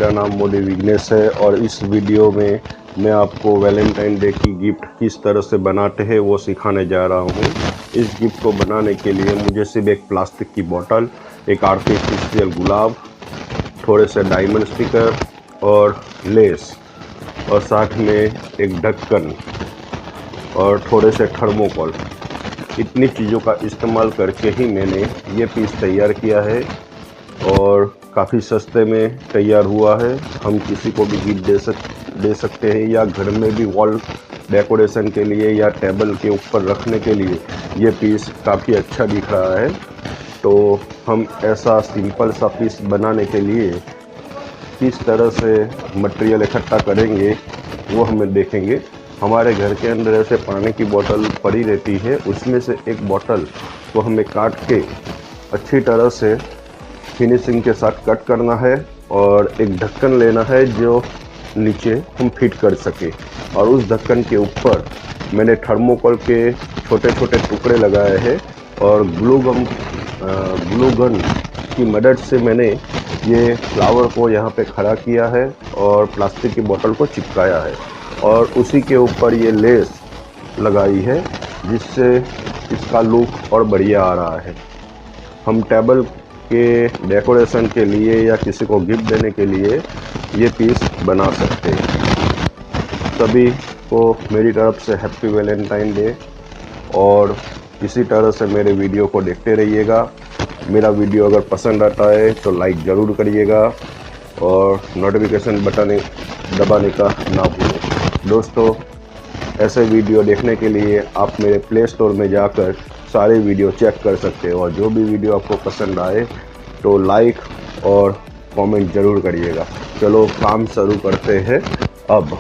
मेरा नाम मोदी विघ्नेश है और इस वीडियो में मैं आपको वैलेंटाइन डे की गिफ्ट किस तरह से बनाते हैं वो सिखाने जा रहा हूँ। इस गिफ्ट को बनाने के लिए मुझे सिर्फ एक प्लास्टिक की बोतल, एक आर्टिफिशियल गुलाब, थोड़े से डायमंड स्टिकर और लेस और साथ में एक ढक्कन और थोड़े से थर्मोकोल, इतनी चीज़ों का इस्तेमाल करके ही मैंने ये पीस तैयार किया है और काफ़ी सस्ते में तैयार हुआ है। हम किसी को भी गिफ्ट दे सकते हैं या घर में भी वॉल डेकोरेशन के लिए या टेबल के ऊपर रखने के लिए ये पीस काफ़ी अच्छा दिख रहा है। तो हम ऐसा सिंपल सा पीस बनाने के लिए किस तरह से मटेरियल इकट्ठा करेंगे वो हमें देखेंगे। हमारे घर के अंदर ऐसे पानी की बोतल पड़ी रहती है, उसमें से एक बोतल को हमें काट के अच्छी तरह से फिनिशिंग के साथ कट करना है और एक ढक्कन लेना है जो नीचे हम फिट कर सके और उस ढक्कन के ऊपर मैंने थर्मोकोल के छोटे छोटे टुकड़े लगाए हैं और ग्लू गन की मदद से मैंने ये फ्लावर को यहाँ पे खड़ा किया है और प्लास्टिक की बोतल को चिपकाया है और उसी के ऊपर ये लेस लगाई है जिससे इसका लुक और बढ़िया आ रहा है। हम टेबल के डेकोरेशन के लिए या किसी को गिफ्ट देने के लिए ये पीस बना सकते हैं। सभी को मेरी तरफ से हैप्पी वैलेंटाइन डे और इसी तरह से मेरे वीडियो को देखते रहिएगा। मेरा वीडियो अगर पसंद आता है तो लाइक ज़रूर करिएगा और नोटिफिकेशन बटन दबाने का ना भूलें। दोस्तों, ऐसे वीडियो देखने के लिए आप मेरे प्ले स्टोर में जाकर सारे वीडियो चेक कर सकते हो और जो भी वीडियो आपको पसंद आए तो लाइक और कमेंट ज़रूर करिएगा। चलो काम शुरू करते हैं अब।